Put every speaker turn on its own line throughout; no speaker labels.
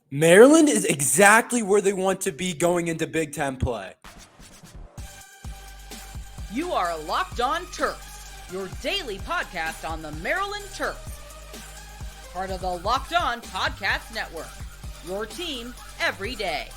Maryland is exactly where they want to be going into Big Ten play.
You are Locked On Terps, your daily podcast on the Maryland Terps. Part of the Locked On Podcast Network, your team every day.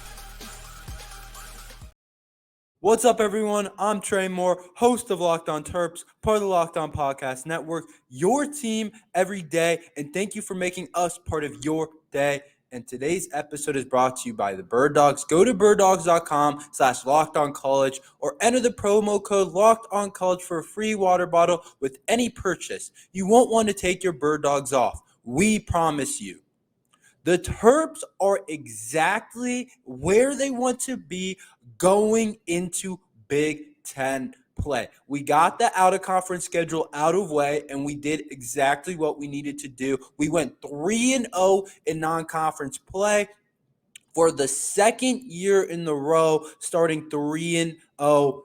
What's up, everyone? I'm Tre Moore, host of Locked On Terps, part of the Locked On Podcast Network, your team every day, and thank you for making us part of your day. And today's episode is brought to you by the Birddogs. Go to birddogs.com/lockedoncollege or enter the promo code LOCKEDONCollege for a free water bottle with any purchase. You won't want to take your Birddogs off. We promise you. The Terps are exactly where they want to be going into Big Ten play. We got the out-of-conference schedule out of way, and we did exactly what we needed to do. We went 3-0 in non-conference play for the second year in a row, starting 3-0.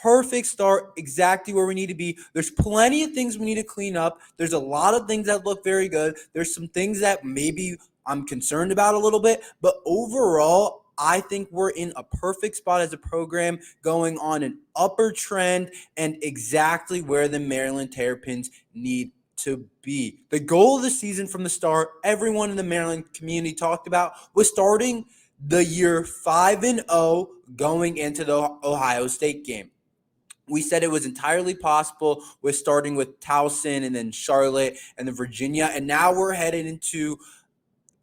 Perfect start, exactly where we need to be. There's plenty of things we need to clean up. There's a lot of things that look very good. There's some things that maybe I'm concerned about a little bit, but overall, I think we're in a perfect spot as a program, going on an upper trend and exactly where the Maryland Terrapins need to be. The goal of the season from the start, everyone in the Maryland community talked about, was starting the year 5-0 going into the Ohio State game. We said it was entirely possible with starting with Towson and then Charlotte and then Virginia, and now we're headed into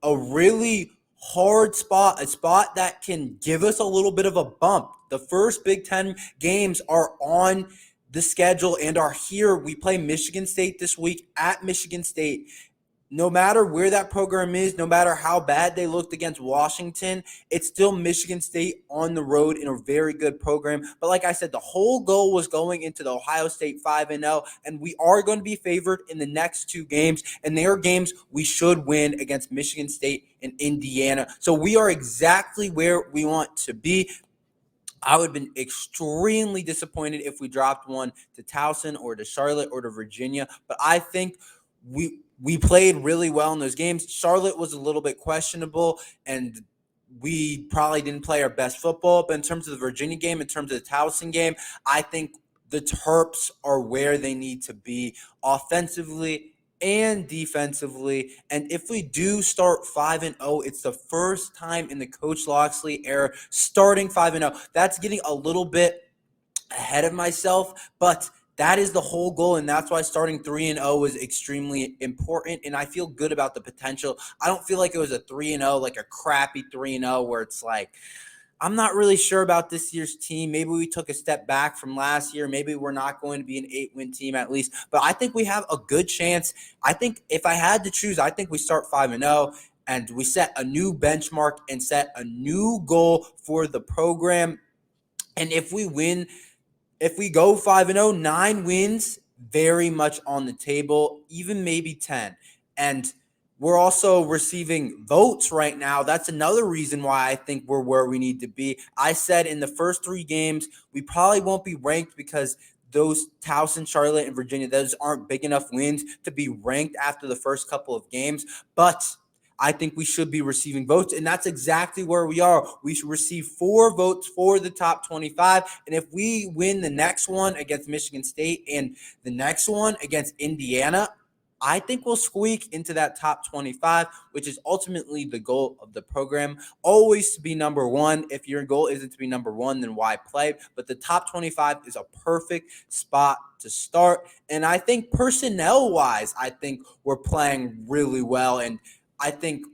a really hard spot, a spot that can give us a little bit of a bump. The first Big Ten games are on the schedule and are here. We play Michigan State this week at Michigan State. No matter where that program is, no matter how bad they looked against Washington, it's still Michigan State on the road in a very good program. But like I said, the whole goal was going into the Ohio State 5-0, and we are going to be favored in the next two games, and they are games we should win against Michigan State and Indiana. So we are exactly where we want to be. I would have been extremely disappointed if we dropped one to Towson or to Charlotte or to Virginia, but I think we played really well in those games. Charlotte was a little bit questionable, and we probably didn't play our best football. But in terms of the Virginia game, in terms of the Towson game, I think the Terps are where they need to be offensively and defensively. And if we do start 5-0, it's the first time in the Coach Loxley era starting 5-0. That's getting a little bit ahead of myself, but that is the whole goal, and that's why starting 3-0 was extremely important, and I feel good about the potential. I don't feel like it was a 3-0, like a crappy 3-0 where it's like, I'm not really sure about this year's team. Maybe we took a step back from last year. Maybe we're not going to be an 8-win team at least, but I think we have a good chance. I think if I had to choose, I think we start 5-0, and we set a new benchmark and set a new goal for the program, and if we win – if we go 5-0, 9 wins, very much on the table, even maybe 10. And we're also receiving votes right now. That's another reason why I think we're where we need to be. I said in the first 3 games, we probably won't be ranked because those Towson, Charlotte, and Virginia, those aren't big enough wins to be ranked after the first couple of games. But I think we should be receiving votes, and that's exactly where we are. We should receive 4 votes for the top 25, and if we win the next one against Michigan State and the next one against Indiana, I think we'll squeak into that top 25, which is ultimately the goal of the program, always to be number one. If your goal isn't to be number one, then why play? But the top 25 is a perfect spot to start, and I think personnel-wise, I think we're playing really well, and I think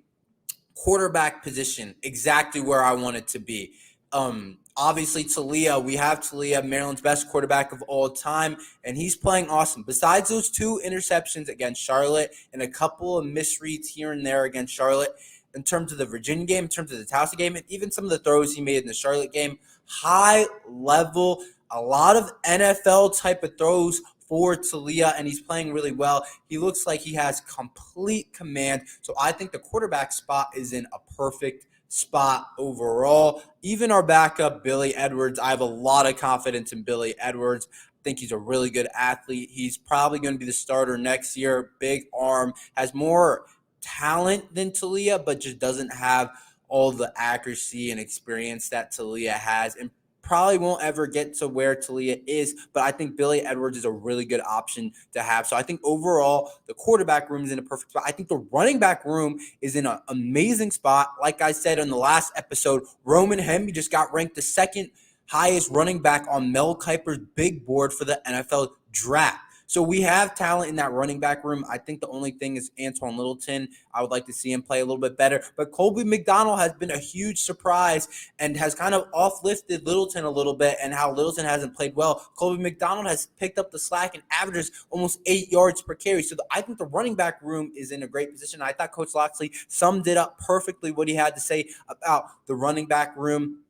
quarterback position, exactly where I want it to be. Obviously, Taulia, we have Taulia, Maryland's best quarterback of all time, and he's playing awesome. Besides those 2 interceptions against Charlotte and a couple of misreads here and there against Charlotte, in terms of the Virginia game, in terms of the Towson game, and even some of the throws he made in the Charlotte game, high level, a lot of NFL type of throws for Taulia, and he's playing really well. He looks like he has complete command. So I think the quarterback spot is in a perfect spot overall. Even our backup, Billy Edwards, I have a lot of confidence in Billy Edwards. I think he's a really good athlete. He's probably going to be the starter next year. Big arm, has more talent than Taulia, but just doesn't have all the accuracy and experience that Taulia has, and probably won't ever get to where Taulia is, but I think Billy Edwards is a really good option to have. So I think overall, the quarterback room is in a perfect spot. I think the running back room is in an amazing spot. Like I said in the last episode, Roman Hemby just got ranked the second highest running back on Mel Kiper's big board for the NFL draft. So we have talent in that running back room. I think the only thing is Antoine Littleton. I would like to see him play a little bit better. But Colby McDonald has been a huge surprise and has kind of off-lifted Littleton a little bit, and how Littleton hasn't played well. Colby McDonald has picked up the slack and averages almost 8 yards per carry. So I think the running back room is in a great position. I thought Coach Loxley summed it up perfectly what he had to say about the running back room.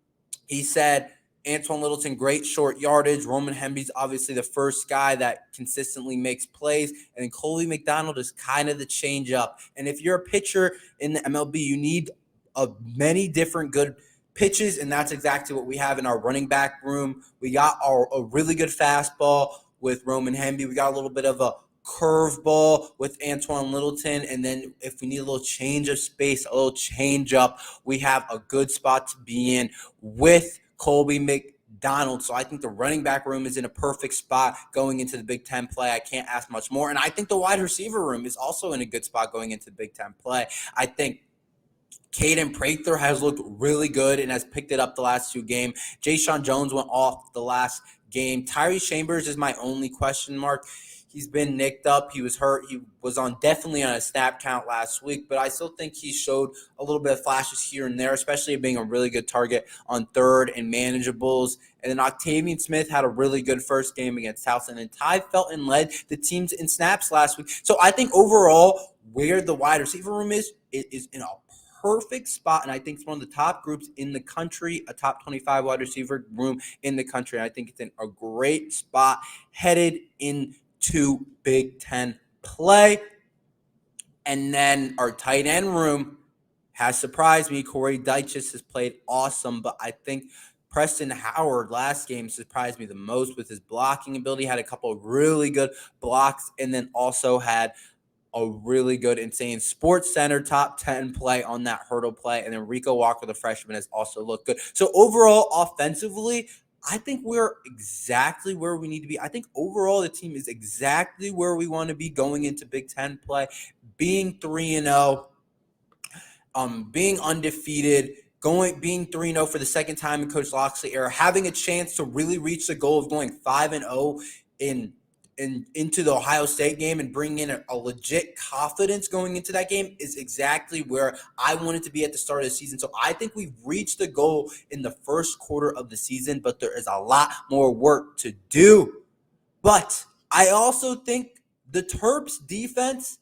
He said, Antoine Littleton, great short yardage. Roman Hemby's obviously the first guy that consistently makes plays. And then Colby McDonald is kind of the change up. And if you're a pitcher in the MLB, you need many different good pitches, and that's exactly what we have in our running back room. We got a really good fastball with Roman Hemby. We got a little bit of a curveball with Antoine Littleton, and then if we need a little change of space, a little change up, we have a good spot to be in with Colby McDonald. So I think the running back room is in a perfect spot going into the Big Ten play. I can't ask much more. And I think the wide receiver room is also in a good spot going into the Big Ten play. I think Caden Prather has looked really good and has picked it up the last two games. Jayshon Jones went off the last game. Tyree Chambers is my only question mark. He's been nicked up. He was hurt. He was definitely on a snap count last week, but I still think he showed a little bit of flashes here and there, especially being a really good target on third and manageables. And then Octavian Smith had a really good first game against Towson, and Ty Felton led the teams in snaps last week. So I think overall, where the wide receiver room is, it is in a perfect spot, and I think it's one of the top groups in the country, a top 25 wide receiver room in the country. I think it's in a great spot headed into Big Ten play. And then our tight end room has surprised me. Corey Dyches has played awesome, but I think Preston Howard last game surprised me the most with his blocking ability. Had a couple of really good blocks, and then also had a really good, insane Sports Center top 10 play on that hurdle play. And then Rico Walker, the freshman, has also looked good. So overall, offensively, I think we're exactly where we need to be. I think overall the team is exactly where we want to be going into Big Ten play, being 3-0, being undefeated, being 3-0 for the second time in Coach Loxley era, having a chance to really reach the goal of going 5-0 into the Ohio State game and bring in a legit confidence going into that game is exactly where I wanted to be at the start of the season. So I think we've reached the goal in the first quarter of the season, but there is a lot more work to do. But I also think the Terps defense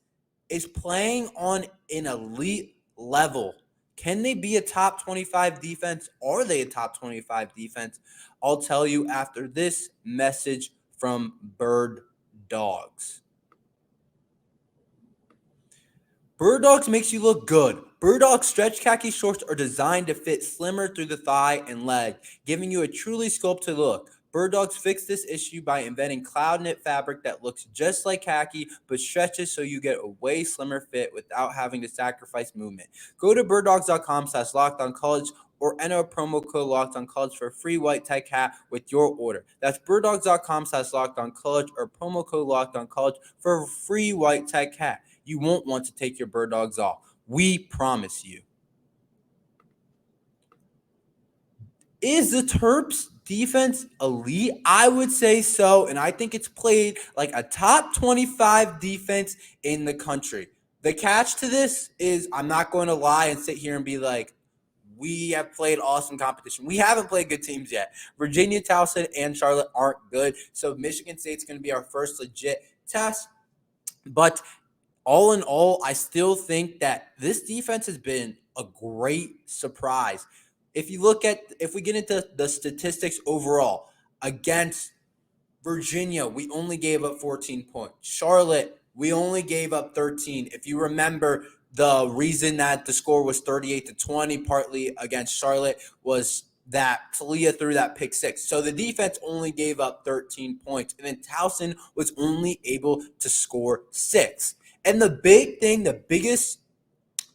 is playing on an elite level. Can they be a top 25 defense? Are they a top 25 defense? I'll tell you after this message from Birddogs. Birddogs makes you look good. Birddogs stretch khaki shorts are designed to fit slimmer through the thigh and leg, giving you a truly sculpted look. Birddogs fixed this issue by inventing cloud knit fabric that looks just like khaki but stretches so you get a way slimmer fit without having to sacrifice movement. Go to birddogs.com/lockedoncollege or enter promo code LOCKEDONCOLLEGE for a free white tech hat with your order. That's birddogs.com/lockedoncollege or promo code LOCKEDONCOLLEGE for a free white tech hat. You won't want to take your Birddogs off. We promise you. Is the Terps defense elite? I would say so, and I think it's played like a top 25 defense in the country. The catch to this is I'm not going to lie and sit here and be like, we have played awesome competition. We haven't played good teams yet. Virginia, Towson, and Charlotte aren't good, so Michigan State's going to be our first legit test. But all in all, I still think that this defense has been a great surprise. If we get into the statistics overall, against Virginia, we only gave up 14 points. Charlotte, we only gave up 13. If you remember, the reason that the score was 38-20, partly against Charlotte, was that Taulia threw that pick six. So the defense only gave up 13 points. And then Towson was only able to score 6. And the big thing, the biggest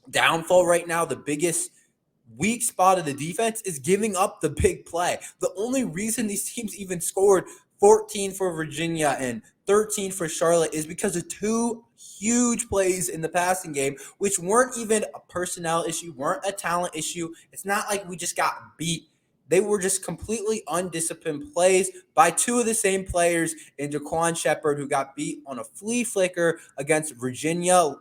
downfall right now, the biggest weak spot of the defense is giving up the big play. The only reason these teams even scored 14 for Virginia and 13 for Charlotte is because of two huge plays in the passing game, which weren't even a personnel issue, weren't a talent issue. It's not like we just got beat. They were just completely undisciplined plays by two of the same players in Jaquan Shepard, who got beat on a flea flicker against Virginia,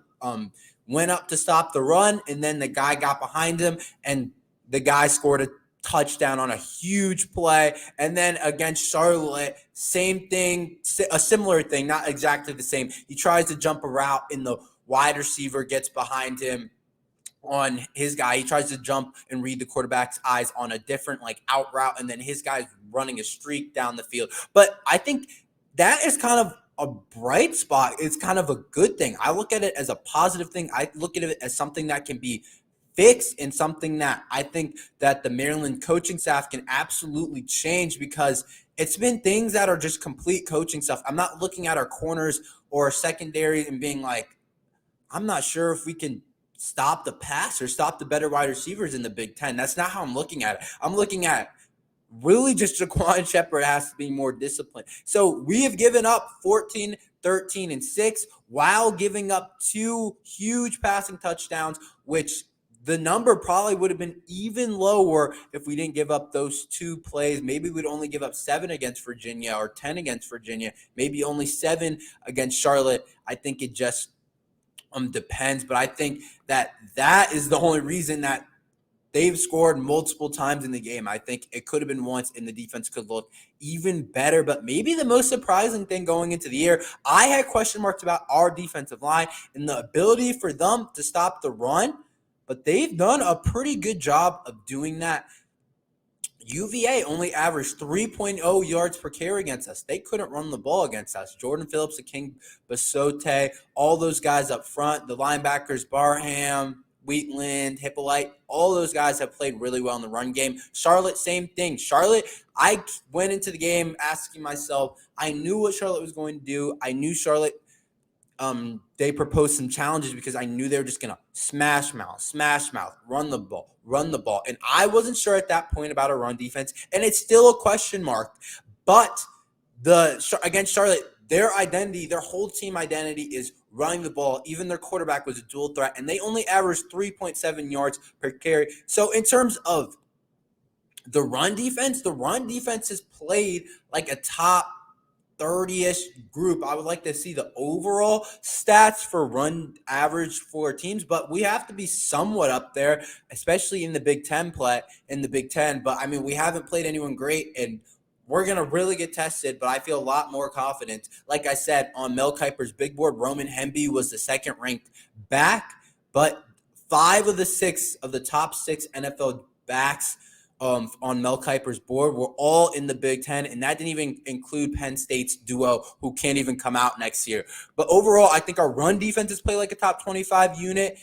went up to stop the run, and then the guy got behind him, and the guy scored a touchdown on a huge play. And then against Charlotte, same thing, a similar thing, not exactly the same. He tries to jump a route, and the wide receiver gets behind him on his guy. He tries to jump and read the quarterback's eyes on a different out route, and then his guy's running a streak down the field. But I think that is kind of a bright spot. It's kind of a good thing. I look at it as a positive thing. I look at it as something that can be fixed and something that I think that the Maryland coaching staff can absolutely change, because it's been things that are just complete coaching stuff. I'm not looking at our corners or our secondary and being like, I'm not sure if we can stop the pass or stop the better wide receivers in the Big Ten. That's not how I'm looking at it. I'm looking at really just Jaquan Shepard has to be more disciplined. So we have given up 14, 13, and 6 while giving up 2 huge passing touchdowns, which the number probably would have been even lower if we didn't give up those 2 plays. Maybe we'd only give up 7 against Virginia or 10 against Virginia, maybe only 7 against Charlotte. I think it just depends, but I think that is the only reason that they've scored multiple times in the game. I think it could have been once, and the defense could look even better. But maybe the most surprising thing going into the year, I had question marks about our defensive line and the ability for them to stop the run, but they've done a pretty good job of doing that. UVA only averaged 3.0 yards per carry against us. They couldn't run the ball against us. Jordan Phillips, King Basote, all those guys up front, the linebackers, Barham, Wheatland, Hippolyte, all those guys have played really well in the run game. Charlotte, same thing. Charlotte, I went into the game asking myself, I knew what Charlotte was going to do. I knew Charlotte, they proposed some challenges because I knew they were just going to smash mouth, run the ball. And I wasn't sure at that point about a run defense, and it's still a question mark. But against Charlotte, their whole team identity is running the ball. Even their quarterback was a dual threat, and they only averaged 3.7 yards per carry. So in terms of the run defense has played like a top 30-ish group. I would like to see the overall stats for run average for teams, but we have to be somewhat up there, especially in the Big Ten play in the Big Ten. But I mean, we haven't played anyone great, and we're going to really get tested, but I feel a lot more confident. Like I said, on Mel Kiper's big board, Roman Hemby was the second-ranked back, but 5 of the top 6 NFL backs on Mel Kiper's board were all in the Big Ten, and that didn't even include Penn State's duo, who can't even come out next year. But overall, I think our run defenses play like a top 25 unit.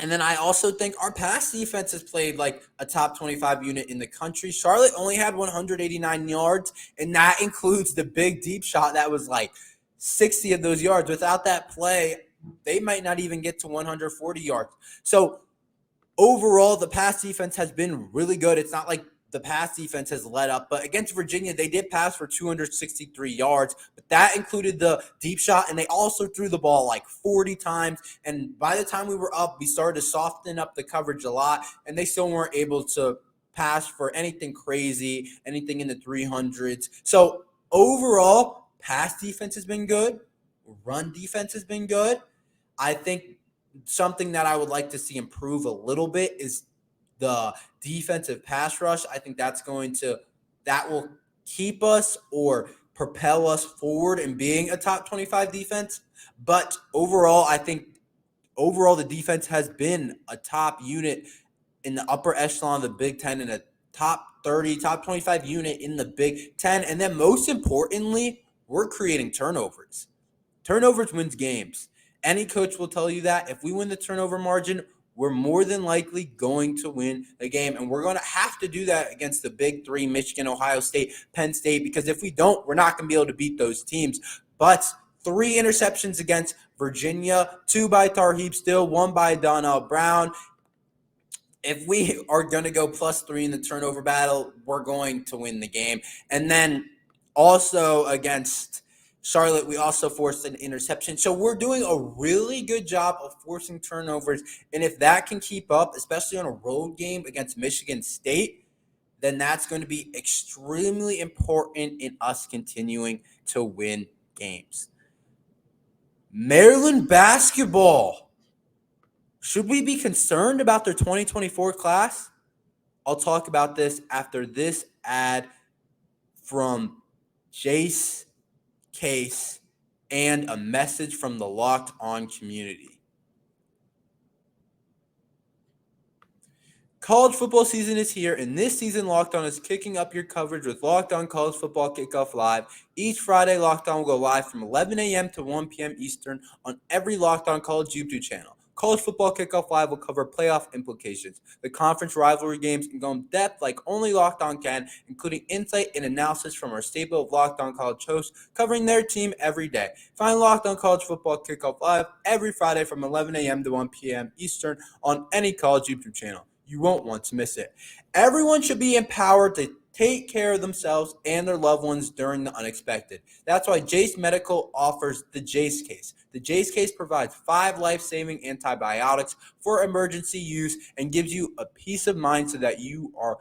And then I also think our pass defense has played like a top 25 unit in the country. Charlotte only had 189 yards, and that includes the big deep shot that was like 60 of those yards. Without that play, they might not even get to 140 yards. So overall, the pass defense has been really good. It's not like the pass defense has let up. But against Virginia, they did pass for 263 yards. But that included the deep shot, and they also threw the ball like 40 times. And by the time we were up, we started to soften up the coverage a lot, and they still weren't able to pass for anything crazy, anything in the 300s. So overall, pass defense has been good. Run defense has been good. I think something that I would like to see improve a little bit is the defensive pass rush. I think that will keep us or propel us forward in being a top 25 defense. But overall, I think the defense has been a top unit in the upper echelon of the Big Ten and a top 30, top 25 unit in the Big Ten. And then most importantly, we're creating turnovers. Turnovers wins games. Any coach will tell you that. If we win the turnover margin, we're more than likely going to win the game. And we're going to have to do that against the big 3, Michigan, Ohio State, Penn State, because if we don't, we're not going to be able to beat those teams. But 3 interceptions against Virginia, 2 by Tarheeb Still, 1 by Donnell Brown. If we are going to go +3 in the turnover battle, we're going to win the game. And then also against Charlotte, we also forced an interception. So we're doing a really good job of forcing turnovers. And if that can keep up, especially on a road game against Michigan State, then that's going to be extremely important in us continuing to win games. Maryland basketball. Should we be concerned about their 2024 class? I'll talk about this after this ad from Jace Case and a message from the Locked On community. College football season is here, and this season Locked On is kicking up your coverage with Locked On College Football Kickoff Live. Each Friday, Locked On will go live from 11 a.m. to 1 p.m. Eastern on every Locked On College YouTube channel. College Football Kickoff Live will cover playoff implications, the conference rivalry games, and go in depth like only Locked On can, including insight and analysis from our stable of Locked On College hosts covering their team every day. Find Locked On College Football Kickoff Live every Friday from 11 a.m. to 1 p.m. Eastern on any college YouTube channel. You won't want to miss it. Everyone should be empowered to take care of themselves and their loved ones during the unexpected. That's why Jace Medical offers the Jace Case. The Jace Case provides 5 life-saving antibiotics for emergency use and gives you a peace of mind so that you are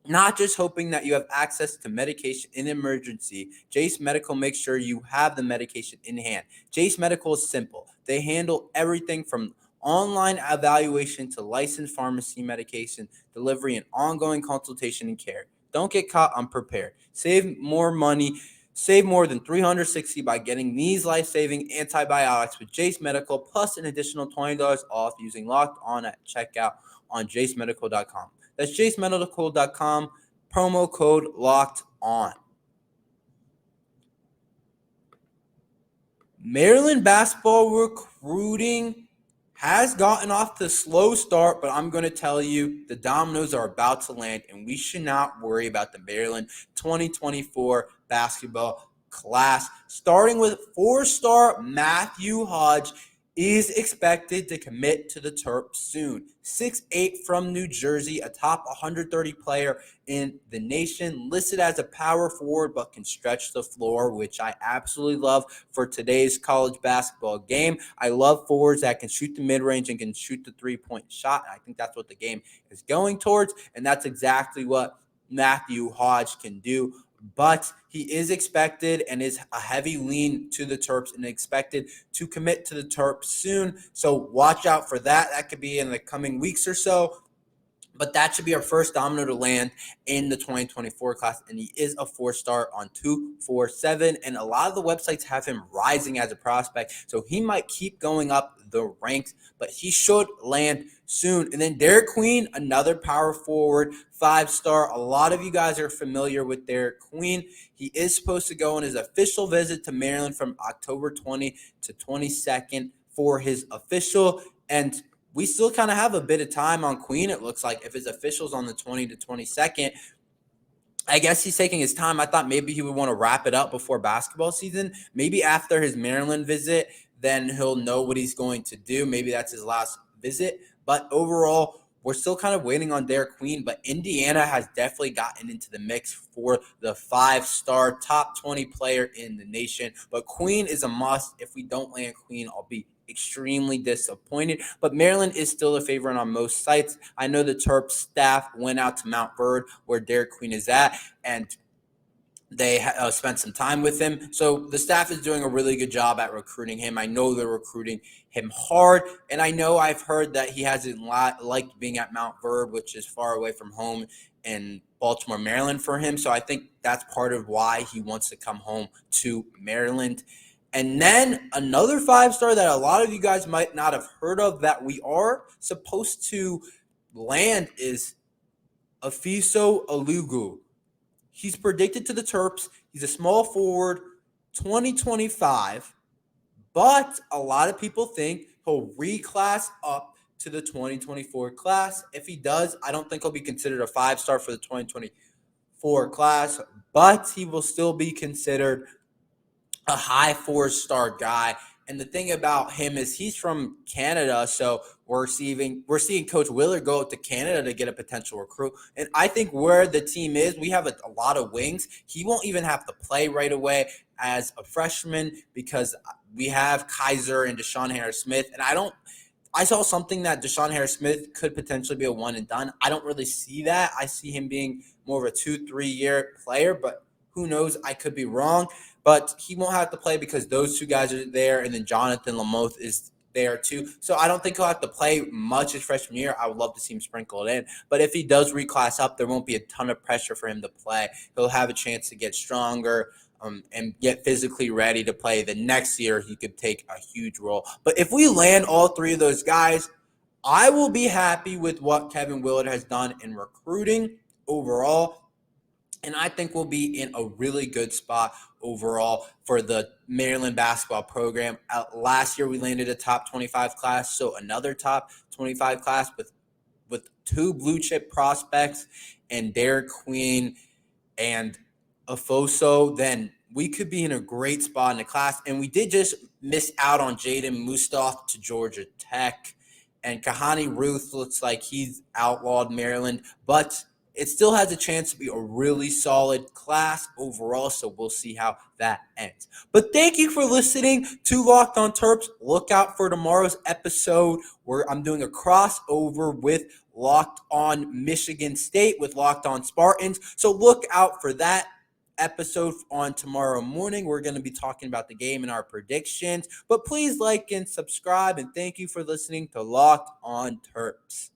not just hoping that you have access to medication in emergency. Jace Medical makes sure you have the medication in hand. Jace Medical is simple. They handle everything from online evaluation to licensed pharmacy medication, delivery, and ongoing consultation and care. Don't get caught unprepared. Save more money. Save more than $360 by getting these life-saving antibiotics with Jace Medical, plus an additional $20 off using Locked On at checkout on jacemedical.com. That's jacemedical.com, promo code Locked On. Maryland basketball recruiting has gotten off to a slow start, but I'm going to tell you the dominoes are about to land, and we should not worry about the Maryland 2024 basketball class. Starting with 4-star Matthew Hodge is expected to commit to the Terps soon. 6'8" from New Jersey, a top 130 player in the nation, listed as a power forward but can stretch the floor, which I absolutely love for today's college basketball game. I love forwards that can shoot the mid-range and can shoot the three-point shot. I think that's what the game is going towards, and that's exactly what Matthew Hodge can do. But he is expected and is a heavy lean to the Terps and expected to commit to the Terps soon. So watch out for that. That could be in the coming weeks or so. But that should be our first domino to land in the 2024 class. And he is a 4-star on 247. And a lot of the websites have him rising as a prospect. So he might keep going up the ranks, but he should land soon. And then Derek Queen, another power forward, 5-star. A lot of you guys are familiar with Derek Queen. He is supposed to go on his official visit to Maryland from October 20 to 22nd for his official. And we still kind of have a bit of time on Queen, it looks like. If his official's on the 20 to 22nd, I guess he's taking his time. I thought maybe he would want to wrap it up before basketball season. Maybe after his Maryland visit, then he'll know what he's going to do. Maybe that's his last visit. But overall, we're still kind of waiting on Derek Queen. But Indiana has definitely gotten into the mix for the 5-star top 20 player in the nation. But Queen is a must. If we don't land Queen, I'll be extremely disappointed. But Maryland is still a favorite on most sites. I know the Terps staff went out to Mount Bird, where Derek Queen is at, and they spent some time with him. So the staff is doing a really good job at recruiting him. I know they're recruiting him hard, and I know I've heard that he hasn't liked being at Mount Bird, which is far away from home in Baltimore, Maryland for him. So I think that's part of why he wants to come home to Maryland. And then another 5-star that a lot of you guys might not have heard of that we are supposed to land is Afiso Alugu. He's predicted to the Terps. He's a small forward, 2025. But a lot of people think he'll reclass up to the 2024 class. If he does, I don't think he'll be considered a 5-star for the 2024 class. But he will still be considered a high 4-star guy. And the thing about him is he's from Canada, so we're seeing Coach Willard go out to Canada to get a potential recruit. And I think where the team is, we have a lot of wings. He won't even have to play right away as a freshman because we have Kaiser and Deshaun Harris-Smith. And I saw something that Deshaun Harris-Smith could potentially be a one and done. I don't really see that. I see him being more of a 2-3 year player, but who knows? I could be wrong. But he won't have to play because those two guys are there, and then Jonathan Lamoth is there too. So I don't think he'll have to play much his freshman year. I would love to see him sprinkled in. But if he does reclass up, there won't be a ton of pressure for him to play. He'll have a chance to get stronger and get physically ready to play. The next year, he could take a huge role. But if we land all three of those guys, I will be happy with what Kevin Willard has done in recruiting overall. And I think we'll be in a really good spot overall for the Maryland basketball program. Last year, we landed a top 25 class, so another top 25 class with two blue-chip prospects and Derek Queen and Afoso. Then we could be in a great spot in the class. And we did just miss out on Jaden Mustaf to Georgia Tech. And Kahani Ruth looks like he's outlawed Maryland, but it still has a chance to be a really solid class overall, so we'll see how that ends. But thank you for listening to Locked on Terps. Look out for tomorrow's episode where I'm doing a crossover with Locked on Michigan State with Locked on Spartans. So look out for that episode on tomorrow morning. We're going to be talking about the game and our predictions. But please like and subscribe, and thank you for listening to Locked on Terps.